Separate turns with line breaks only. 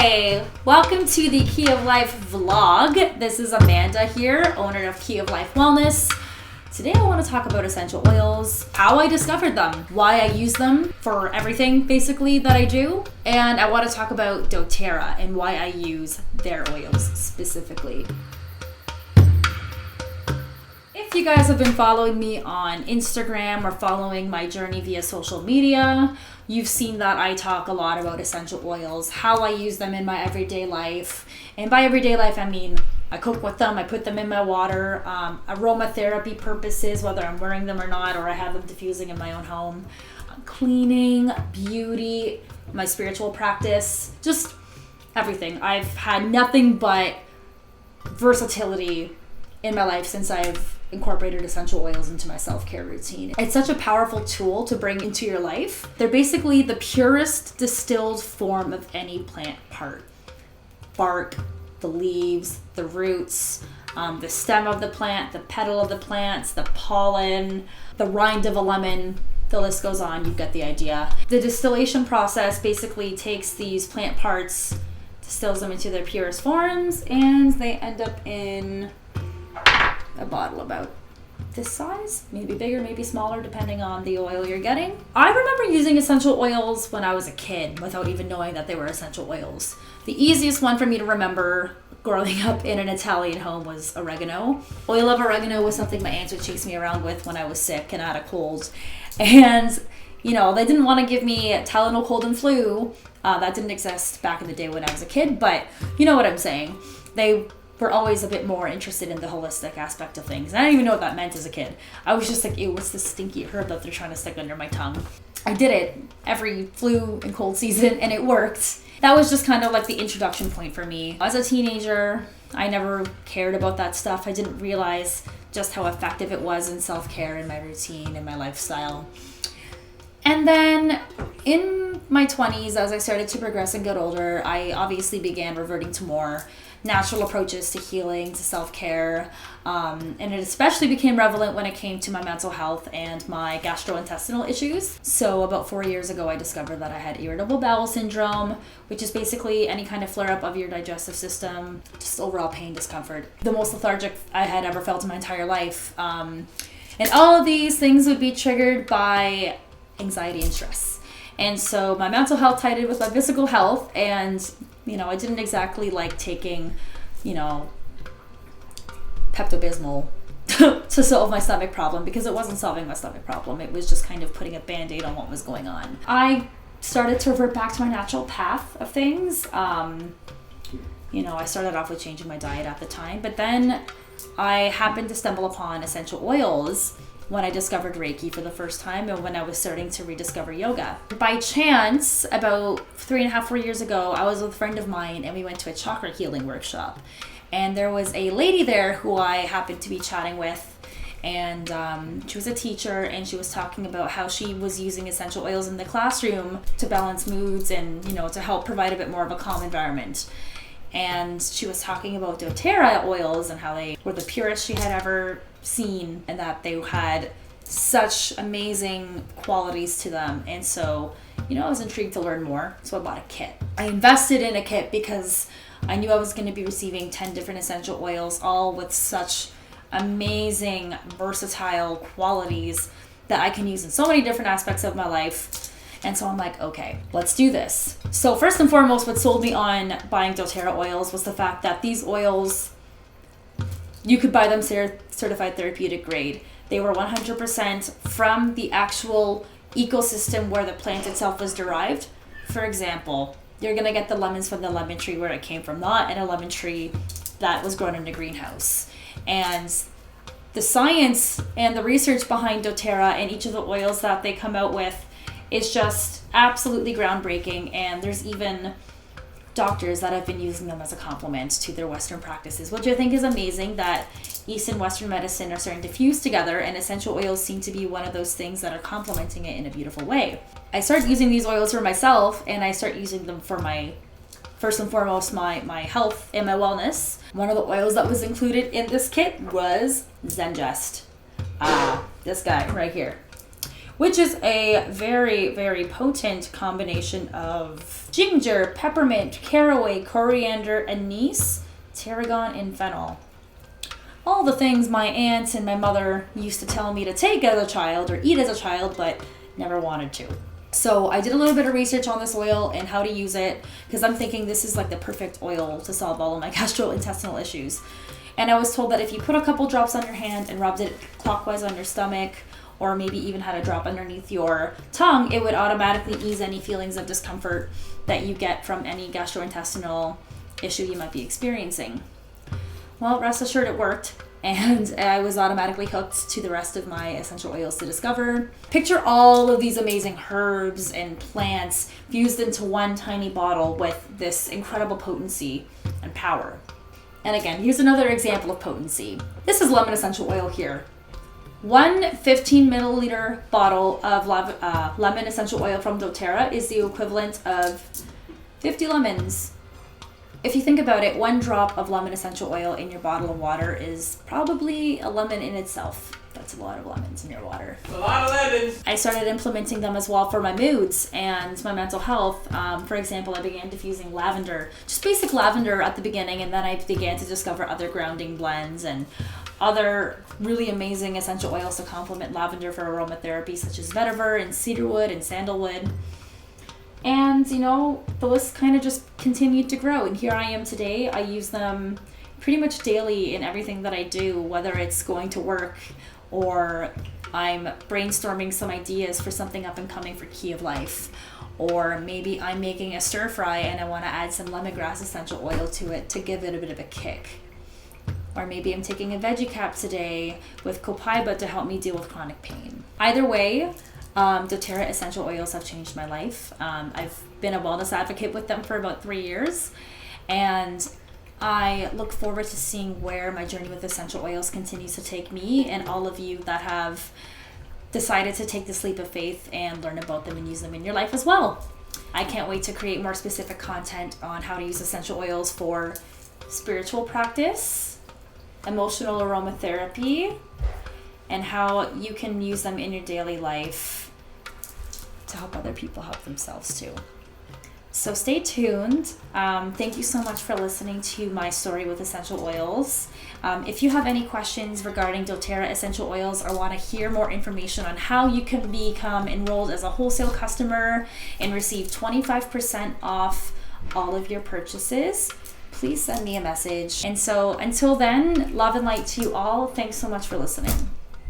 Hi, welcome to the Key of Life vlog. This is Amanda here, owner of Key of Life Wellness. Today I want to talk about essential oils, how I discovered them, why I use them for everything basically that I do, and I want to talk about doTerra and why I use their oils specifically. If you guys have been following me on Instagram or following my journey via social media, you've seen that I talk a lot about essential oils, how I use them in my everyday life. And by everyday life, I mean I cook with them, I put them in my water, aromatherapy purposes, whether I'm wearing them or not, or I have them diffusing in my own home, cleaning, beauty, my spiritual practice, just everything. I've had nothing but versatility in my life since I've incorporated essential oils into my self-care routine. It's such a powerful tool to bring into your life. They're basically the purest distilled form of any plant part. Bark, the leaves, the roots, the stem of the plant, the petal of the plants, the pollen, the rind of a lemon. The list goes on, you get the idea. The distillation process basically takes these plant parts, distills them into their purest forms, and they end up in a bottle about this size, maybe bigger, maybe smaller, depending on the oil you're getting. I remember using essential oils when I was a kid without even knowing that they were essential oils. The easiest one for me to remember growing up in an Italian home was oregano. Oil of oregano was something my aunts would chase me around with when I was sick and I had a cold. And, you know, they didn't want to give me Tylenol cold and flu. That didn't exist back in the day when I was a kid, but you know what I'm saying. They were always a bit more interested in the holistic aspect of things. And I didn't even know what that meant as a kid. I was just like, ew, what's this stinky herb that they're trying to stick under my tongue? I did it every flu and cold season and it worked. That was just kind of like the introduction point for me. As a teenager, I never cared about that stuff. I didn't realize just how effective it was in self-care, in my routine, in my lifestyle. And then in my 20s, as I started to progress and get older, I obviously began reverting to more natural approaches to healing, to self-care, and it especially became relevant when it came to my mental health and my gastrointestinal issues. So about 4 years ago, I discovered that I had irritable bowel syndrome, which is basically any kind of flare-up of your digestive system, just overall pain, discomfort. The most lethargic I had ever felt in my entire life. And all of these things would be triggered by anxiety and stress. And so my mental health tied in with my physical health, and you know, I didn't exactly like taking, you know, Pepto-Bismol to solve my stomach problem, because it wasn't solving my stomach problem. It was just kind of putting a band-aid on what was going on. I started to revert back to my natural path of things. You know, I started off with changing my diet at the time, but then I happened to stumble upon essential oils when I discovered Reiki for the first time and when I was starting to rediscover yoga. By chance, about 3.5, 4 years ago, I was with a friend of mine and we went to a chakra healing workshop. And there was a lady there who I happened to be chatting with, and she was a teacher, and she was talking about how she was using essential oils in the classroom to balance moods and, you know, to help provide a bit more of a calm environment. And she was talking about doTerra oils and how they were the purest she had ever seen, and that they had such amazing qualities to them. And so, you know, I was intrigued to learn more, so I bought a kit. I invested in a kit because I knew I was going to be receiving 10 different essential oils, all with such amazing, versatile qualities that I can use in so many different aspects of my life. And so I'm like, okay, let's do this. So first and foremost, what sold me on buying doTerra oils was the fact that these oils, you could buy them certified therapeutic grade. They were 100% from the actual ecosystem where the plant itself was derived. For example, you're gonna get the lemons from the lemon tree where it came from, not in a lemon tree that was grown in a greenhouse. And the science and the research behind doTerra and each of the oils that they come out with is just absolutely groundbreaking. And there's even doctors that have been using them as a complement to their Western practices, which I think is amazing that East and Western medicine are starting to fuse together, and essential oils seem to be one of those things that are complementing it in a beautiful way. I started using these oils for myself, and I start using them for my, first and foremost, my health and my wellness. One of the oils that was included in this kit was Zengest. This guy right here. which is a very, very potent combination of ginger, peppermint, caraway, coriander, anise, tarragon, and fennel. All the things my aunts and my mother used to tell me to take as a child or eat as a child, but never wanted to. So I did a little bit of research on this oil and how to use it, because I'm thinking this is like the perfect oil to solve all of my gastrointestinal issues. And I was told that if you put a couple drops on your hand and rubbed it clockwise on your stomach, or maybe even had a drop underneath your tongue, it would automatically ease any feelings of discomfort that you get from any gastrointestinal issue you might be experiencing. Well, rest assured it worked, and I was automatically hooked to the rest of my essential oils to discover. Picture all of these amazing herbs and plants fused into one tiny bottle with this incredible potency and power. And again, here's another example of potency. This is lemon essential oil here. One 15 milliliter bottle of lemon essential oil from doTerra is the equivalent of 50 lemons. If you think about it, one drop of lemon essential oil in your bottle of water is probably a lemon in itself. That's a lot of lemons in your water.
A lot of lemons.
I started implementing them as well for my moods and my mental health. For example, I began diffusing lavender, just basic lavender at the beginning, and then I began to discover other grounding blends and other really amazing essential oils to complement lavender for aromatherapy, such as vetiver and cedarwood and sandalwood. And, you know, the list kind of just continued to grow. And here I am today. I use them pretty much daily in everything that I do, whether it's going to work or I'm brainstorming some ideas for something up and coming for Key of Life. Or maybe I'm making a stir fry and I want to add some lemongrass essential oil to it to give it a bit of a kick. Or maybe I'm taking a veggie cap today with copaiba to help me deal with chronic pain. Either way, doTerra essential oils have changed my life. I've been a wellness advocate with them for about 3 years, and I look forward to seeing where my journey with essential oils continues to take me and all of you that have decided to take this leap of faith and learn about them and use them in your life as well. I can't wait to create more specific content on how to use essential oils for spiritual practice, emotional aromatherapy, and how you can use them in your daily life to help other people help themselves too. So stay tuned. Thank you so much for listening to my story with essential oils. If you have any questions regarding doTerra essential oils or want to hear more information on how you can become enrolled as a wholesale customer and receive 25% off all of your purchases, please send me a message. And so until then, love and light to you all. Thanks so much for listening.